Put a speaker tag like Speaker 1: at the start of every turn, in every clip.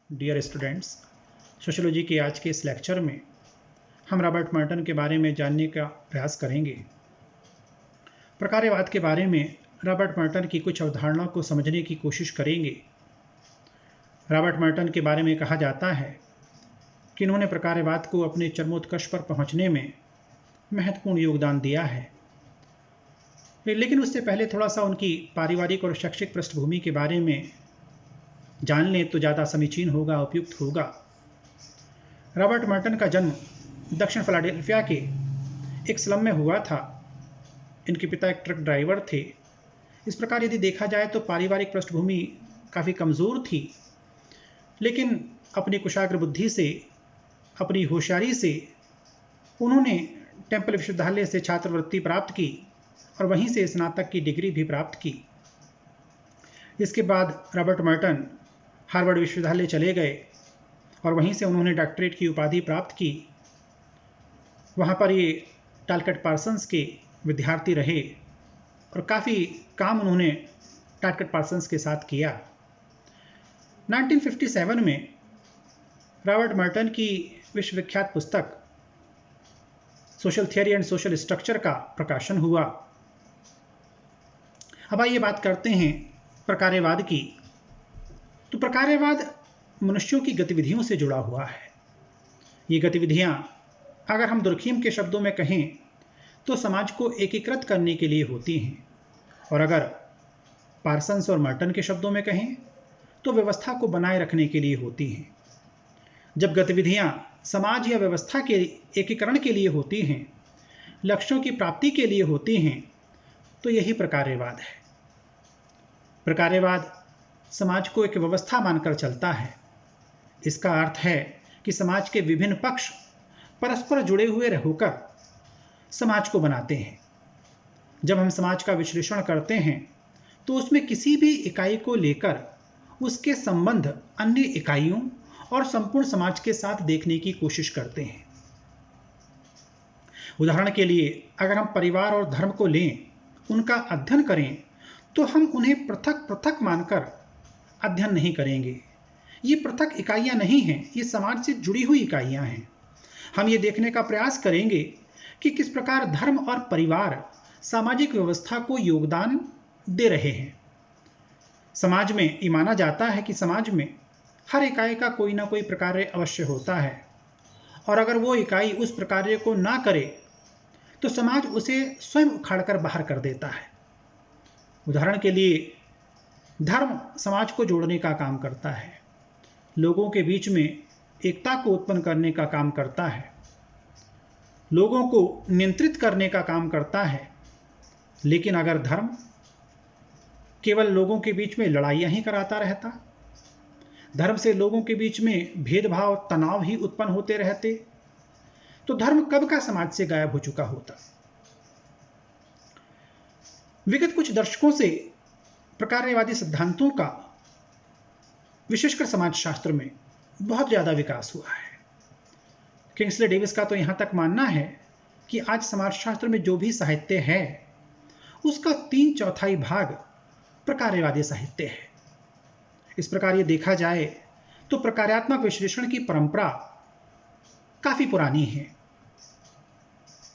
Speaker 1: Dear students, sociology के आज के इस लेक्चर में हम रॉबर्ट मर्टन के बारे में जानने का प्रयास करेंगे। प्रकार्यवाद के बारे में रॉबर्ट मर्टन की कुछ अवधारणाओं को समझने की कोशिश करेंगे। रॉबर्ट मर्टन के बारे में कहा जाता है कि इन्होंने प्रकार्यवाद को अपने चरमोत्कर्ष पर पहुंचने में महत्वपूर्ण योगदान दिया है। लेकिन उससे पहले थोड़ा सा उनकी पारिवारिक और शैक्षिक पृष्ठभूमि के बारे में जान लें तो ज़्यादा समीचीन होगा, उपयुक्त होगा। रॉबर्ट मर्टन का जन्म दक्षिण फिलाडेल्फिया के एक स्लम में हुआ था। इनके पिता एक ट्रक ड्राइवर थे। इस प्रकार यदि देखा जाए तो पारिवारिक पृष्ठभूमि काफ़ी कमज़ोर थी, लेकिन अपनी कुशाग्र बुद्धि से, अपनी होशियारी से उन्होंने टेम्पल विश्वविद्यालय से छात्रवृत्ति प्राप्त की और वहीं से स्नातक की डिग्री भी प्राप्त की। इसके बाद रॉबर्ट मर्टन हार्वर्ड विश्वविद्यालय चले गए और वहीं से उन्होंने डॉक्टरेट की उपाधि प्राप्त की। वहाँ पर ये टालकट पार्सन्स के विद्यार्थी रहे और काफ़ी काम उन्होंने टालकट पार्सन्स के साथ किया। 1957 में रॉबर्ट मर्टन की विश्वविख्यात पुस्तक social theory and social structure का प्रकाशन हुआ। अब आइए बात करते हैं प्रकार्यवाद की। तो प्रकार्यवाद मनुष्यों की गतिविधियों से जुड़ा हुआ है। ये गतिविधियां अगर हम दुर्खीम के शब्दों में कहें तो समाज को एकीकृत करने के लिए होती हैं, और अगर पार्सन्स और मर्टन के शब्दों में कहें तो व्यवस्था को बनाए रखने के लिए होती हैं। जब गतिविधियां समाज या व्यवस्था के एकीकरण के लिए होती हैं, लक्ष्यों की प्राप्ति के लिए होती हैं, तो यही प्रकार्यवाद है। प्रकार्यवाद समाज को एक व्यवस्था मानकर चलता है। इसका अर्थ है कि समाज के विभिन्न पक्ष परस्पर जुड़े हुए होकर समाज को बनाते हैं। जब हम समाज का विश्लेषण करते हैं तो उसमें किसी भी इकाई को लेकर उसके संबंध अन्य इकाइयों और संपूर्ण समाज के साथ देखने की कोशिश करते हैं। उदाहरण के लिए अगर हम परिवार और धर्म को लें, उनका अध्ययन करें, तो हम उन्हें पृथक पृथक मानकर अध्ययन नहीं करेंगे। ये पृथक इकाइयां नहीं हैं, ये समाज से जुड़ी हुई इकाइयां हैं। हम ये देखने का प्रयास करेंगे कि किस प्रकार धर्म और परिवार सामाजिक व्यवस्था को योगदान दे रहे हैं। समाज में ये माना जाता है कि समाज में हर इकाई का कोई ना कोई प्रकार्य अवश्य होता है, और अगर वो इकाई उस प्रकार्य को ना करे तो समाज उसे स्वयं उखाड़कर बाहर कर देता है। उदाहरण के लिए धर्म समाज को जोड़ने का काम करता है, लोगों के बीच में एकता को उत्पन्न करने का काम करता है, लोगों को नियंत्रित करने का काम करता है। लेकिन अगर धर्म केवल लोगों के बीच में लड़ाइयां ही कराता रहता, धर्म से लोगों के बीच में भेदभाव, तनाव ही उत्पन्न होते रहते, तो धर्म कब का समाज से गायब हो चुका होता। विगत कुछ दशकों से प्रकार्यवादी सिद्धांतों का विशेषकर समाजशास्त्र में बहुत ज़्यादा विकास हुआ है। किंग्सले डेविस का तो यहाँ तक मानना है कि आज समाजशास्त्र में जो भी साहित्य है उसका 3/4 भाग प्रकार्यवादी साहित्य है। इस प्रकार ये देखा जाए तो प्रकार्यात्मक विश्लेषण की परंपरा काफ़ी पुरानी है।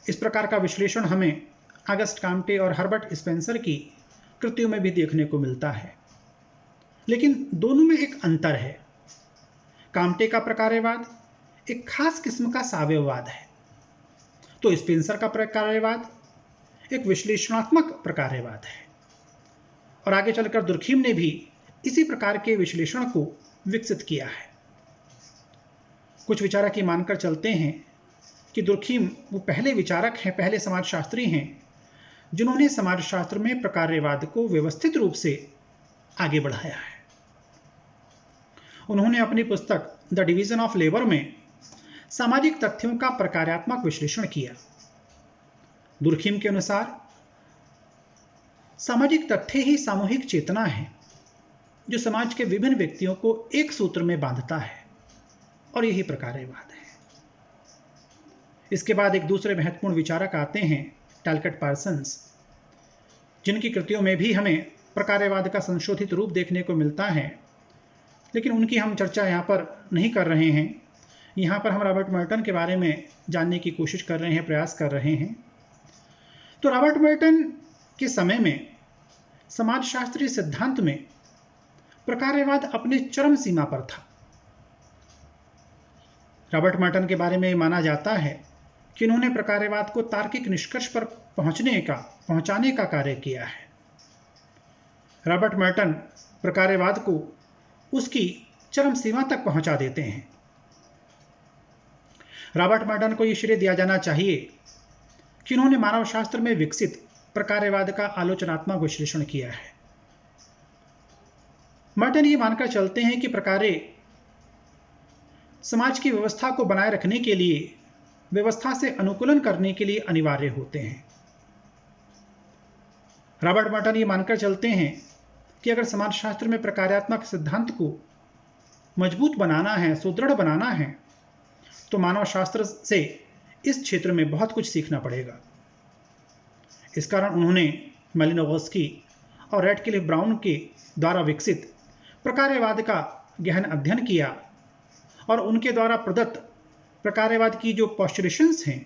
Speaker 1: इस प्रकार का विश्लेषण हमें ऑगस्ट काम्टे और हर्बर्ट स्पेंसर की कृतियों में भी देखने को मिलता है, लेकिन दोनों में एक अंतर है। काम्टे का प्रकार्यवाद एक खास किस्म का साम्यवाद है, तो स्पेंसर का प्रकार्यवाद एक विश्लेषणात्मक प्रकार्यवाद है। और आगे चलकर दुर्खीम ने भी इसी प्रकार के विश्लेषण को विकसित किया है। कुछ विचारक ये मानकर चलते हैं कि दुर्खीम वो पहले विचारक हैं, पहले समाजशास्त्री हैं जिन्होंने समाजशास्त्र में प्रकार्यवाद को व्यवस्थित रूप से आगे बढ़ाया है। उन्होंने अपनी पुस्तक द डिवीजन ऑफ लेबर में सामाजिक तथ्यों का प्रकार्यात्मक विश्लेषण किया। दुर्खीम के अनुसार सामाजिक तथ्य ही सामूहिक चेतना है जो समाज के विभिन्न व्यक्तियों को एक सूत्र में बांधता है, और यही प्रकार्यवाद है। इसके बाद एक दूसरे महत्वपूर्ण विचारक आते हैं, टालकट पार्सन्स, जिनकी कृतियों में भी हमें प्रकार्यवाद का संशोधित रूप देखने को मिलता है। लेकिन उनकी हम चर्चा यहाँ पर नहीं कर रहे हैं। यहाँ पर हम रॉबर्ट मर्टन के बारे में जानने की कोशिश कर रहे हैं, प्रयास कर रहे हैं। तो रॉबर्ट मर्टन के समय में समाजशास्त्रीय सिद्धांत में प्रकार्यवाद अपने चरम सीमा पर था। रॉबर्ट मर्टन के बारे में माना जाता है कि उन्होंने प्रकार्यवाद को तार्किक निष्कर्ष पर पहुंचाने का कार्य किया है। रॉबर्ट मर्टन प्रकार्यवाद को उसकी चरम सीमा तक पहुंचा देते हैं। रॉबर्ट मर्टन को यह श्रेय दिया जाना चाहिए कि उन्होंने मानव शास्त्र में विकसित प्रकार्यवाद का आलोचनात्मक विश्लेषण किया है। मर्टन ये मानकर चलते हैं कि प्रकार्य समाज की व्यवस्था को बनाए रखने के लिए, व्यवस्था से अनुकूलन करने के लिए अनिवार्य होते हैं। रॉबर्ट मर्टन ये मानकर चलते हैं कि अगर समाजशास्त्र में प्रकार्यात्मक सिद्धांत को मजबूत बनाना है, सुदृढ़ बनाना है, तो मानव शास्त्र से इस क्षेत्र में बहुत कुछ सीखना पड़ेगा। इस कारण उन्होंने मैलिनोवस्की और रैडक्लिफ ब्राउन के द्वारा विकसित प्रकार्यवाद का गहन अध्ययन किया और उनके द्वारा प्रदत्त प्रकार्यवाद की जो पोस्टुलेशंस हैं,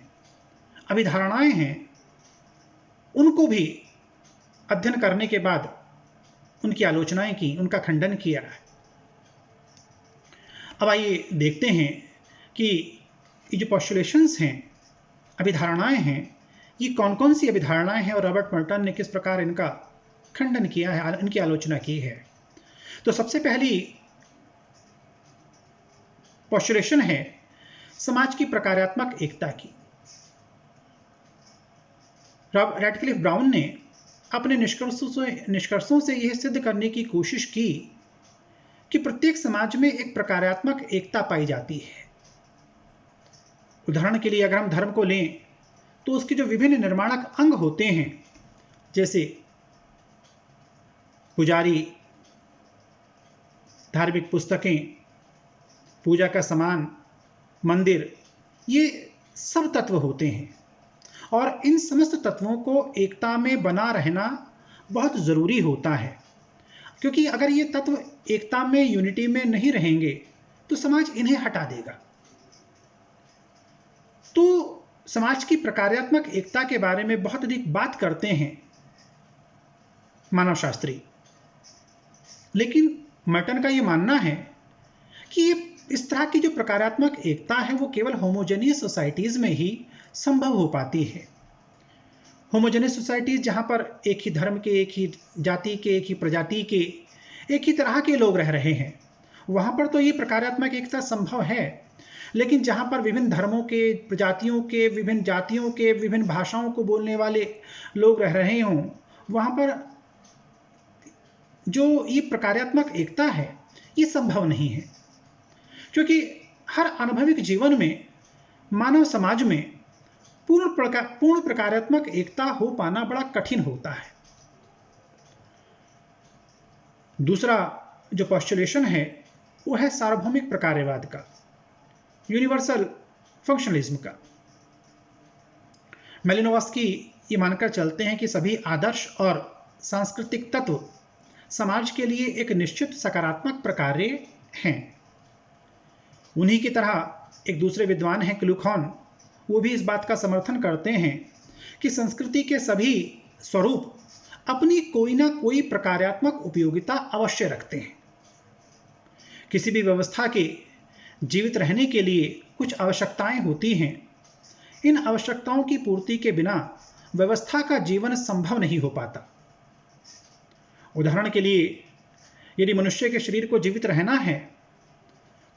Speaker 1: अभिधारणाएं हैं, उनको भी अध्ययन करने के बाद उनकी आलोचनाएं की, उनका खंडन किया है। अब आइए देखते हैं कि ये जो पोस्टुलेशंस हैं, अभिधारणाएं हैं, ये कौन कौन सी अभिधारणाएं हैं और रॉबर्ट मर्टन ने किस प्रकार इनका खंडन किया है, इनकी आलोचना की है। तो सबसे पहली पोस्टुलेशन है समाज की प्रकार्यात्मक एकता की। रैडक्लिफ ब्राउन ने अपने निष्कर्षों से यह सिद्ध करने की कोशिश की कि प्रत्येक समाज में एक प्रकार्यात्मक एकता पाई जाती है। उदाहरण के लिए अगर हम धर्म को लें तो उसके जो विभिन्न निर्माणक अंग होते हैं, जैसे पुजारी, धार्मिक पुस्तकें, पूजा का सामान, मंदिर, ये सब तत्व होते हैं और इन समस्त तत्वों को एकता में बना रहना बहुत जरूरी होता है, क्योंकि अगर ये तत्व एकता में, यूनिटी में नहीं रहेंगे तो समाज इन्हें हटा देगा। तो समाज की प्रकार्यात्मक एकता के बारे में बहुत अधिक बात करते हैं मानवशास्त्री, लेकिन मर्टन का यह मानना है कि ये इस तरह की जो प्रकार्यात्मक एकता है वो केवल होमोजेनियस सोसाइटीज में ही संभव हो पाती है। होमोजेनियस सोसाइटीज जहां पर एक ही धर्म के, एक ही जाति के, एक ही प्रजाति के, एक ही तरह के लोग रह रहे हैं, वहां पर तो ये प्रकार्यात्मक एकता संभव है। लेकिन जहां पर विभिन्न धर्मों के, प्रजातियों के, विभिन्न जातियों के, विभिन्न भाषाओं को बोलने वाले लोग रह रहे हों, वहां पर जो ये प्रकार्यात्मक एकता है ये संभव नहीं है, क्योंकि हर अनुभविक जीवन में, मानव समाज में पूर्ण प्रकार्यात्मक एकता हो पाना बड़ा कठिन होता है। दूसरा जो पोस्टुलेशन है वो है सार्वभौमिक प्रकार्यवाद का, यूनिवर्सल फंक्शनलिज्म का। मैलिनोवस्की ये मानकर चलते हैं कि सभी आदर्श और सांस्कृतिक तत्व समाज के लिए एक निश्चित सकारात्मक प्रकार्य हैं। उन्हीं की तरह एक दूसरे विद्वान हैं क्लूखॉन, वो भी इस बात का समर्थन करते हैं कि संस्कृति के सभी स्वरूप अपनी कोई ना कोई प्रकार्यात्मक उपयोगिता अवश्य रखते हैं। किसी भी व्यवस्था के जीवित रहने के लिए कुछ आवश्यकताएं होती हैं। इन आवश्यकताओं की पूर्ति के बिना व्यवस्था का जीवन संभव नहीं हो पाता। उदाहरण के लिए, यदि मनुष्य के शरीर को जीवित रहना है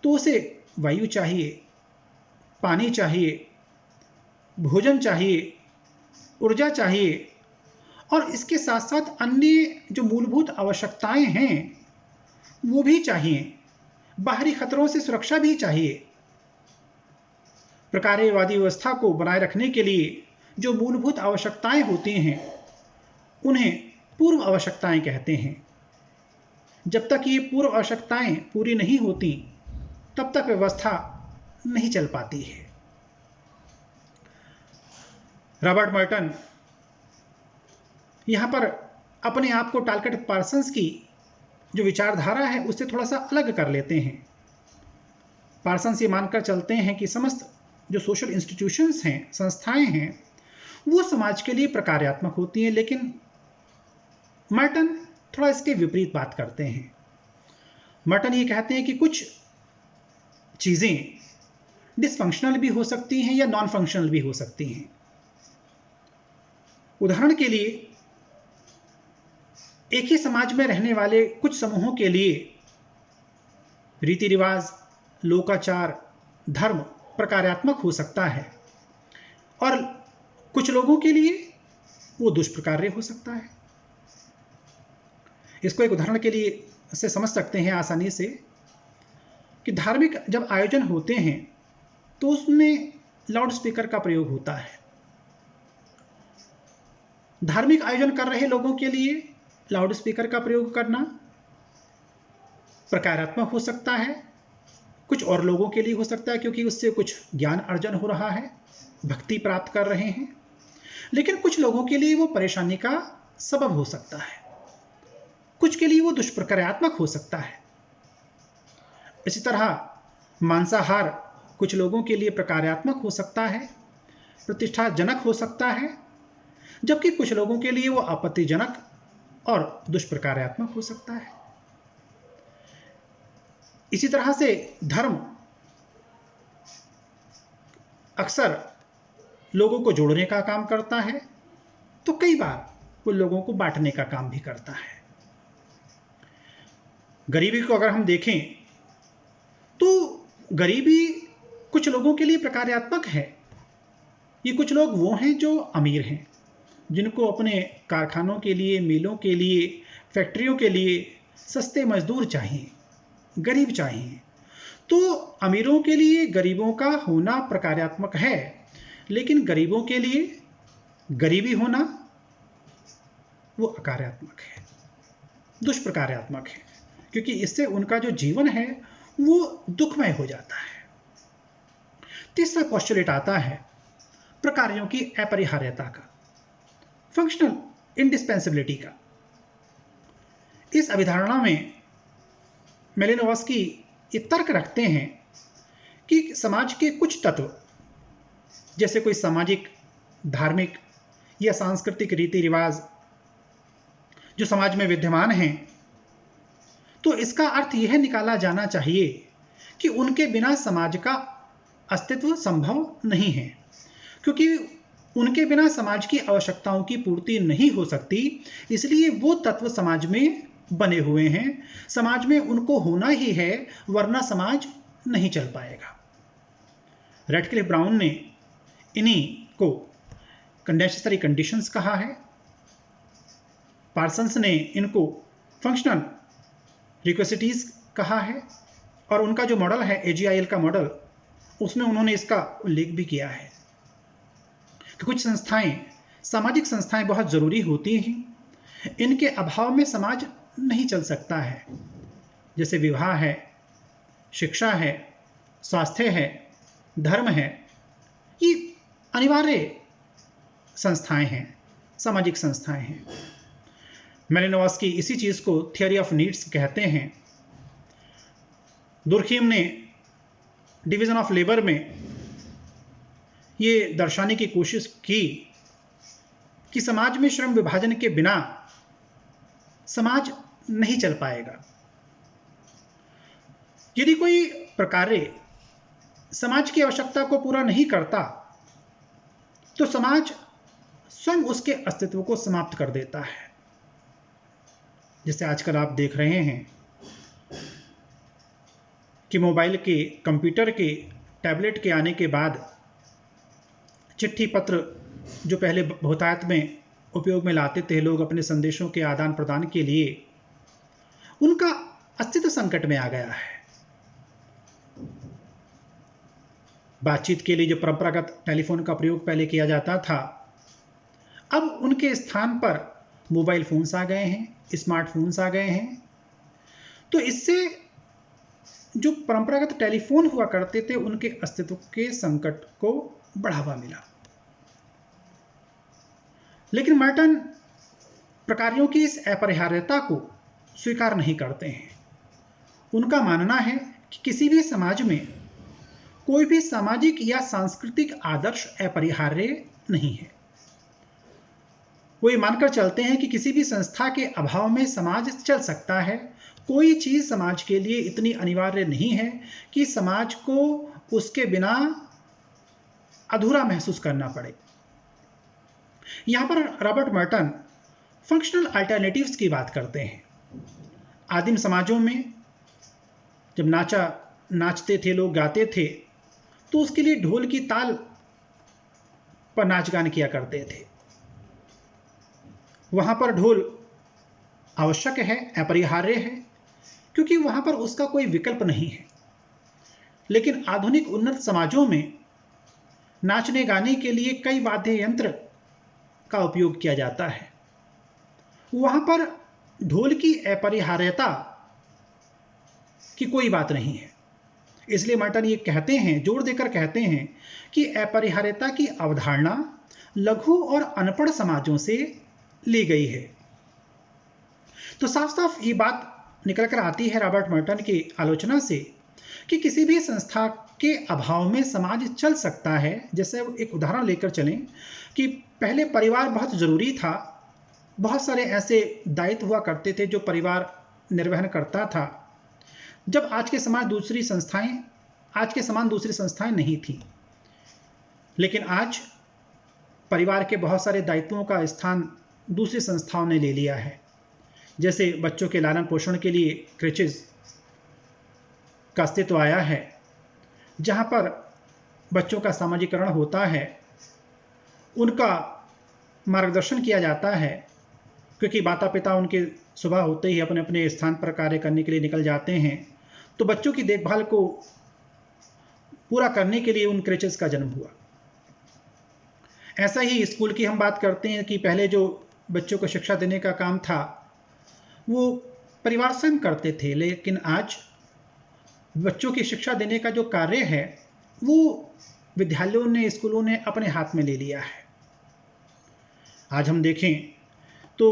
Speaker 1: तो उसे वायु चाहिए, पानी चाहिए, भोजन चाहिए, ऊर्जा चाहिए और इसके साथ साथ अन्य जो मूलभूत आवश्यकताएं हैं वो भी चाहिए। बाहरी खतरों से सुरक्षा भी चाहिए। प्रकार्यवादी व्यवस्था को बनाए रखने के लिए जो मूलभूत आवश्यकताएं होती हैं उन्हें पूर्व आवश्यकताएं कहते हैं। जब तक ये पूर्व आवश्यकताएं पूरी नहीं होती तब तक व्यवस्था नहीं चल पाती है। रॉबर्ट मर्टन यहां पर अपने आप को टालकट पार्सन्स की जो विचारधारा है उससे थोड़ा सा अलग कर लेते हैं। पार्सन्स ये मानकर चलते हैं कि समस्त जो सोशल इंस्टीट्यूशंस हैं, संस्थाएं हैं, वो समाज के लिए प्रकार्यात्मक होती हैं, लेकिन मर्टन थोड़ा इसके विपरीत बात करते हैं। मर्टन ये कहते हैं कि कुछ चीजें डिसफंक्शनल भी हो सकती हैं या नॉन फंक्शनल भी हो सकती हैं। उदाहरण के लिए एक ही समाज में रहने वाले कुछ समूहों के लिए रीति रिवाज, लोकाचार, धर्म प्रकार्यात्मक हो सकता है और कुछ लोगों के लिए वो दुष्प्रकार्य हो सकता है। इसको एक उदाहरण के लिए से समझ सकते हैं आसानी से कि धार्मिक जब आयोजन होते हैं तो उसमें लाउड स्पीकर का प्रयोग होता है। धार्मिक आयोजन कर रहे लोगों के लिए लाउड स्पीकर का प्रयोग करना प्रकारात्मक हो सकता है, कुछ और लोगों के लिए हो सकता है क्योंकि उससे कुछ ज्ञान अर्जन हो रहा है, भक्ति प्राप्त कर रहे हैं, लेकिन कुछ लोगों के लिए वो परेशानी का सबब हो सकता है, कुछ के लिए वो दुष्प्रकारात्मक हो सकता है। इसी तरह मांसाहार कुछ लोगों के लिए प्रकार्यात्मक हो सकता है, प्रतिष्ठाजनक हो सकता है, जबकि कुछ लोगों के लिए वो आपत्तिजनक और दुष्प्रकार्यात्मक हो सकता है। इसी तरह से धर्म अक्सर लोगों को जोड़ने का काम करता है, तो कई बार वो लोगों को बांटने का काम भी करता है। गरीबी को अगर हम देखें तो गरीबी कुछ लोगों के लिए प्रकार्यात्मक है। ये कुछ लोग वो हैं जो अमीर हैं, जिनको अपने कारखानों के लिए, मिलों के लिए, फैक्ट्रियों के लिए सस्ते मजदूर चाहिए, गरीब चाहिए। तो अमीरों के लिए गरीबों का होना प्रकार्यात्मक है, लेकिन गरीबों के लिए गरीबी होना वो अकार्यात्मक है, दुष्प्रकार्यात्मक है, क्योंकि इससे उनका जो जीवन है वो दुखमय हो जाता है। तीसरा पोस्टुलेट आता है प्रकार्यों की अपरिहार्यता का, फंक्शनल इंडिस्पेंसिबिलिटी का। इस अवधारणा में मेलिनोवस्की ये तर्क रखते हैं कि समाज के कुछ तत्व, जैसे कोई सामाजिक, धार्मिक या सांस्कृतिक रीति रिवाज जो समाज में विद्यमान हैं, तो इसका अर्थ यह निकाला जाना चाहिए कि उनके बिना समाज का अस्तित्व संभव नहीं है, क्योंकि उनके बिना समाज की आवश्यकताओं की पूर्ति नहीं हो सकती। इसलिए वो तत्व समाज में बने हुए हैं, समाज में उनको होना ही है, वरना समाज नहीं चल पाएगा। रैडक्लिफ ब्राउन ने इन्हीं को कंडेंसरी कंडीशंस कहा है। पार्सन्स ने इनको फंक्शनल रिक्वेसिटीज कहा है, और उनका जो मॉडल है AGIL का मॉडल, उसमें उन्होंने इसका उल्लेख भी किया है कि कुछ संस्थाएं, सामाजिक संस्थाएं बहुत जरूरी होती हैं, इनके अभाव में समाज नहीं चल सकता है, जैसे विवाह है, शिक्षा है, स्वास्थ्य है, धर्म है। ये अनिवार्य संस्थाएं हैं, सामाजिक संस्थाएं हैं। मेलिनोवस्की इसी चीज को थियरी ऑफ नीड्स कहते हैं। दुर्खीम ने डिवीजन ऑफ लेबर में ये दर्शाने की कोशिश की कि समाज में श्रम विभाजन के बिना समाज नहीं चल पाएगा। यदि कोई प्रकार्य समाज की आवश्यकता को पूरा नहीं करता तो समाज स्वयं उसके अस्तित्व को समाप्त कर देता है। जैसे आजकल आप देख रहे हैं कि मोबाइल के, कंप्यूटर के, टैबलेट के आने के बाद चिट्ठी पत्र जो पहले बहुतायत में उपयोग में लाते थे लोग अपने संदेशों के आदान प्रदान के लिए, उनका अस्तित्व संकट में आ गया है। बातचीत के लिए जो परंपरागत टेलीफोन का प्रयोग पहले किया जाता था, अब उनके स्थान पर मोबाइल फोन्स आ गए हैं, स्मार्टफोन्स आ गए हैं। तो इससे जो परंपरागत टेलीफोन हुआ करते थे उनके अस्तित्व के संकट को बढ़ावा मिला। लेकिन मर्टन प्रकार्यों की इस अपरिहार्यता को स्वीकार नहीं करते हैं। उनका मानना है कि किसी भी समाज में कोई भी सामाजिक या सांस्कृतिक आदर्श अपरिहार्य नहीं है। वो ये मानकर चलते हैं कि किसी भी संस्था के अभाव में समाज चल सकता है। कोई चीज समाज के लिए इतनी अनिवार्य नहीं है कि समाज को उसके बिना अधूरा महसूस करना पड़े। यहां पर रॉबर्ट मर्टन फंक्शनल अल्टरनेटिव्स की बात करते हैं। आदिम समाजों में जब नाचते थे लोग, गाते थे, तो उसके लिए ढोल की ताल पर नाच गान किया करते थे। वहां पर ढोल आवश्यक है, अपरिहार्य है, क्योंकि वहां पर उसका कोई विकल्प नहीं है। लेकिन आधुनिक उन्नत समाजों में नाचने गाने के लिए कई वाद्य यंत्र का उपयोग किया जाता है। वहां पर ढोल की अपरिहार्यता की कोई बात नहीं है। इसलिए मर्टन ये कहते हैं, जोर देकर कहते हैं कि अपरिहार्यता की अवधारणा लघु और अनपढ़ समाजों से ली गई है। तो साफ साफ ये बात निकल कर आती है रॉबर्ट मर्टन की आलोचना से कि किसी भी संस्था के अभाव में समाज चल सकता है। जैसे एक उदाहरण लेकर चलें कि पहले परिवार बहुत जरूरी था, बहुत सारे ऐसे दायित्व हुआ करते थे जो परिवार निर्वहन करता था। जब आज के समान दूसरी संस्थाएं नहीं थी, लेकिन आज परिवार के बहुत सारे दायित्वों का स्थान दूसरी संस्थाओं ने ले लिया है। जैसे बच्चों के लालन पोषण के लिए क्रेचेस का अस्तित्व आया है, जहां पर बच्चों का सामाजिकरण होता है, उनका मार्गदर्शन किया जाता है, क्योंकि माता पिता उनके सुबह होते ही अपने अपने स्थान पर कार्य करने के लिए निकल जाते हैं। तो बच्चों की देखभाल को पूरा करने के लिए उन क्रेचेस का जन्म हुआ। ऐसा ही स्कूल की हम बात करते हैं कि पहले जो बच्चों को शिक्षा देने का काम था वो परिवार स्वयं करते थे, लेकिन आज बच्चों की शिक्षा देने का जो कार्य है वो विद्यालयों ने, स्कूलों ने अपने हाथ में ले लिया है। आज हम देखें तो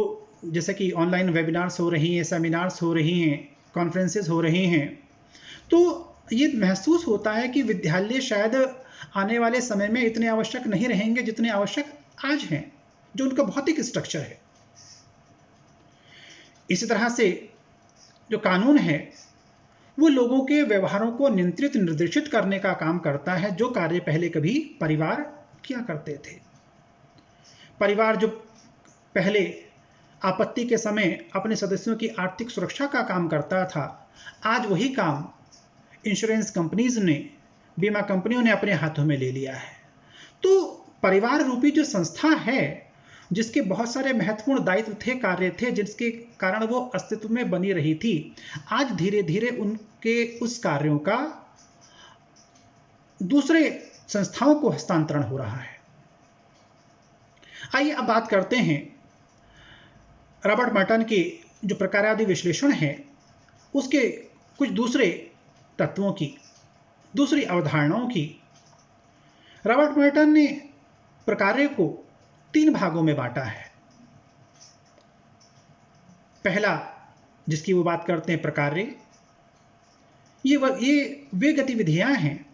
Speaker 1: जैसे कि ऑनलाइन वेबिनार्स हो रही हैं, सेमिनार्स हो रही हैं, कॉन्फ्रेंसेस हो रही हैं, तो ये महसूस होता है कि विद्यालय शायद आने वाले समय में इतने आवश्यक नहीं रहेंगे जितने आवश्यक आज हैं, जो उनका भौतिक स्ट्रक्चर है। इसी तरह से जो कानून है वो लोगों के व्यवहारों को नियंत्रित निर्देशित करने का काम करता है, जो कार्य पहले कभी परिवार किया करते थे। परिवार जो पहले आपत्ति के समय अपने सदस्यों की आर्थिक सुरक्षा का काम करता था, आज वही काम इंश्योरेंस कंपनीज ने, बीमा कंपनियों ने अपने हाथों में ले लिया है। तो परिवार रूपी जो संस्था है, जिसके बहुत सारे महत्वपूर्ण दायित्व थे, कार्य थे, जिसके कारण वो अस्तित्व में बनी रही थी, आज धीरे धीरे उनके उस कार्यों का दूसरे संस्थाओं को हस्तांतरण हो रहा है। आइए अब बात करते हैं रॉबर्ट मर्टन के जो प्रकारादि विश्लेषण है उसके कुछ दूसरे तत्वों की, दूसरी अवधारणाओं की। रॉबर्ट मर्टन ने प्रकार्य को 3 भागों में बांटा है। पहला जिसकी वो बात करते हैं प्रकार्य, ये वे गतिविधियां हैं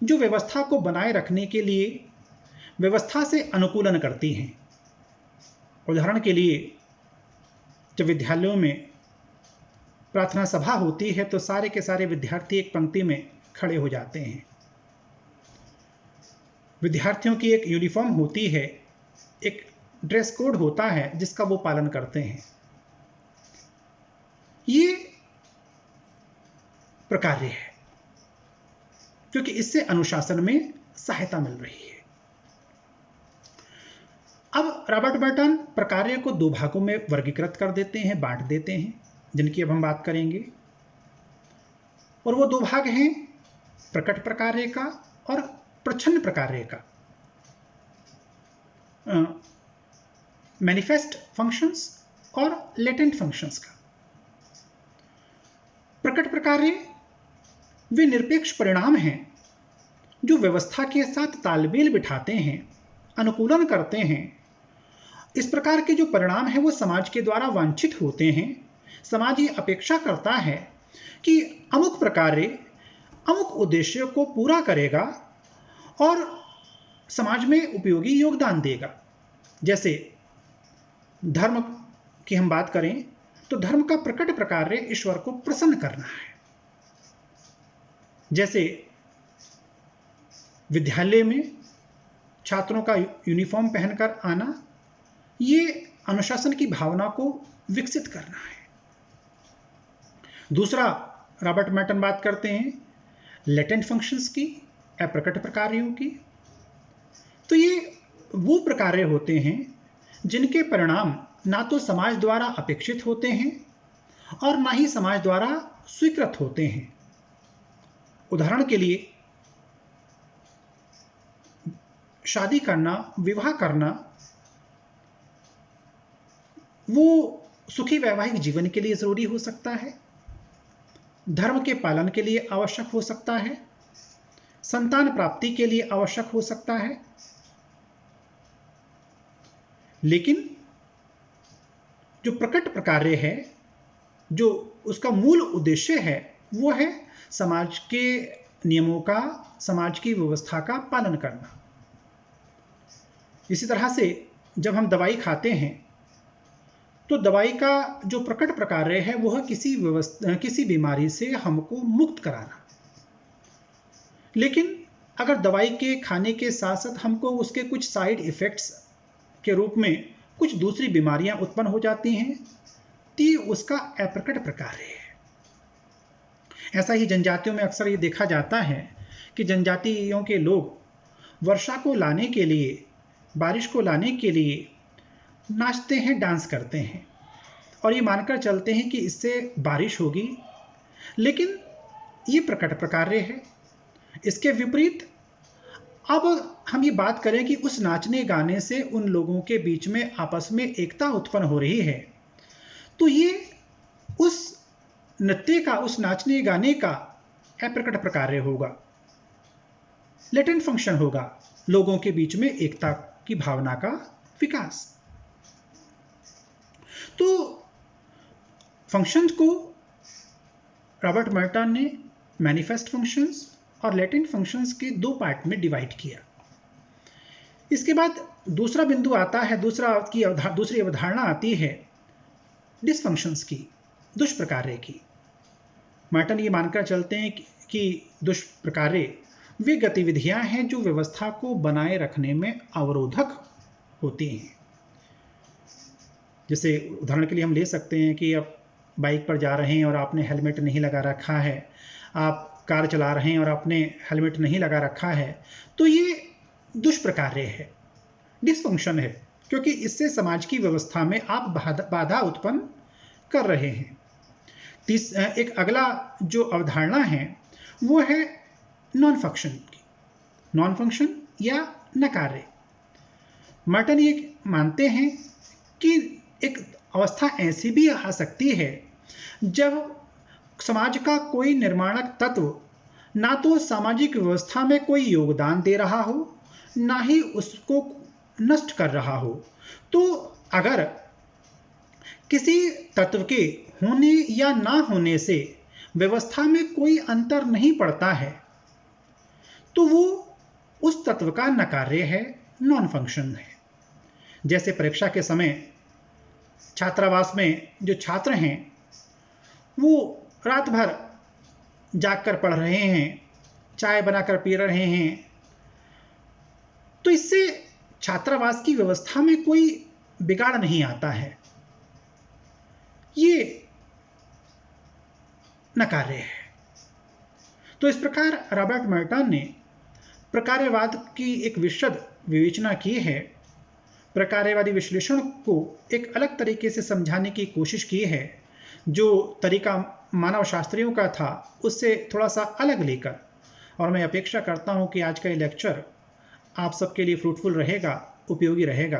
Speaker 1: जो व्यवस्था को बनाए रखने के लिए व्यवस्था से अनुकूलन करती हैं। उदाहरण के लिए जब विद्यालयों में प्रार्थना सभा होती है तो सारे के सारे विद्यार्थी एक पंक्ति में खड़े हो जाते हैं। विद्यार्थियों की एक यूनिफॉर्म होती है, एक ड्रेस कोड होता है जिसका वो पालन करते हैं। ये प्रकार्य है, क्योंकि इससे अनुशासन में सहायता मिल रही है। अब रॉबर्ट मर्टन प्रकार्य को 2 भागों में वर्गीकृत कर देते हैं, बांट देते हैं, जिनकी अब हम बात करेंगे। और वो 2 भाग हैं, प्रकट प्रकार्य का और प्रच्छन्न प्रकार्य का। मैनिफेस्ट फंक्शंस और लेटेंट फंक्शंस का। प्रकट प्रकार्य वे निरपेक्ष परिणाम हैं जो व्यवस्था के साथ तालमेल बिठाते हैं, अनुकूलन करते हैं। इस प्रकार के जो परिणाम हैं वो समाज के द्वारा वांछित होते हैं, समाज ये अपेक्षा करता है कि अमुक प्रकारे अमुक उद्देश्य को पूरा करेगा और समाज में उपयोगी योगदान देगा। जैसे धर्म की हम बात करें तो धर्म का प्रकट प्रकार्य ईश्वर को प्रसन्न करना है। जैसे विद्यालय में छात्रों का यूनिफॉर्म पहनकर आना, ये अनुशासन की भावना को विकसित करना है। दूसरा, रॉबर्ट मेर्टन बात करते हैं लेटेंट फंक्शंस की, अप्रकट प्रकार्यों की। तो ये वो प्रकार्य होते हैं जिनके परिणाम ना तो समाज द्वारा अपेक्षित होते हैं और ना ही समाज द्वारा स्वीकृत होते हैं। उदाहरण के लिए शादी करना, विवाह करना, वो सुखी वैवाहिक जीवन के लिए जरूरी हो सकता है, धर्म के पालन के लिए आवश्यक हो सकता है, संतान प्राप्ति के लिए आवश्यक हो सकता है। लेकिन जो प्रकट प्रकार्य है, जो उसका मूल उद्देश्य है, वो है समाज के नियमों का, समाज की व्यवस्था का पालन करना। इसी तरह से जब हम दवाई खाते हैं तो दवाई का जो प्रकट प्रकार्य है वह किसी बीमारी से हमको मुक्त कराना। लेकिन अगर दवाई के खाने के साथ साथ हमको उसके कुछ साइड इफेक्ट्स के रूप में कुछ दूसरी बीमारियां उत्पन्न हो जाती हैं तो उसका अप्रकट प्रकार्य है। ऐसा ही जनजातियों में अक्सर ये देखा जाता है कि जनजातियों के लोग वर्षा को लाने के लिए, बारिश को लाने के लिए नाचते हैं, डांस करते हैं और ये मानकर चलते हैं कि इससे बारिश होगी। लेकिन ये प्रकट प्रकार्य है। इसके विपरीत अब हम ये बात करें कि उस नाचने गाने से उन लोगों के बीच में आपस में एकता उत्पन्न हो रही है, तो ये उस नृत्य का, उस नाचने गाने का अप्रकट प्रकार्य होगा, लेटेंट फंक्शन होगा, लोगों के बीच में एकता की भावना का विकास। तो फंक्शंस को रॉबर्ट मेर्टन ने मैनिफेस्ट फंक्शंस और लेटेंट फंक्शंस के दो पार्ट में डिवाइड किया। इसके बाद दूसरा बिंदु आता है, दूसरी अवधारणा आती है डिसफंक्शंस की, दुष्प्रकार्य की। मेर्टन ये मानकर चलते हैं कि दुष्प्रकार्य वे गतिविधियां हैं जो व्यवस्था को बनाए रखने में अवरोधक होती हैं। जैसे उदाहरण के लिए हम ले सकते हैं कि आप बाइक पर जा रहे हैं और आपने हेलमेट नहीं लगा रखा है, आप कार चला रहे हैं और आपने हेलमेट नहीं लगा रखा है, तो ये दुष्प्रकार्य है, डिसफंक्शन है, क्योंकि इससे समाज की व्यवस्था में आप बाधा उत्पन्न कर रहे हैं। एक अगला जो अवधारणा है वो है नॉन फंक्शन की, नॉन फंक्शन या नकार्य। मेर्टन ये मानते हैं कि एक अवस्था ऐसी भी आ सकती है जब समाज का कोई निर्माणक तत्व ना तो सामाजिक व्यवस्था में कोई योगदान दे रहा हो, ना ही उसको नष्ट कर रहा हो। तो अगर किसी तत्व के होने या ना होने से व्यवस्था में कोई अंतर नहीं पड़ता है, तो वो उस तत्व का नकार्य है, नॉन फंक्शन है। जैसे परीक्षा के समय छात्रावास में जो छात्र हैं वो रात भर जागकर पढ़ रहे हैं, चाय बनाकर पी रहे हैं, तो इससे छात्रावास की व्यवस्था में कोई बिगाड़ नहीं आता है, ये नकार्य है। तो इस प्रकार रॉबर्ट मेर्टन ने प्रकार्यवाद की एक विशद विवेचना की है, प्रकार्यवादी विश्लेषण को एक अलग तरीके से समझाने की कोशिश की है, जो तरीका मानव शास्त्रियों का था उससे थोड़ा सा अलग लेकर। और मैं अपेक्षा करता हूं कि आज का ये लेक्चर आप सबके लिए फ्रूटफुल रहेगा, उपयोगी रहेगा।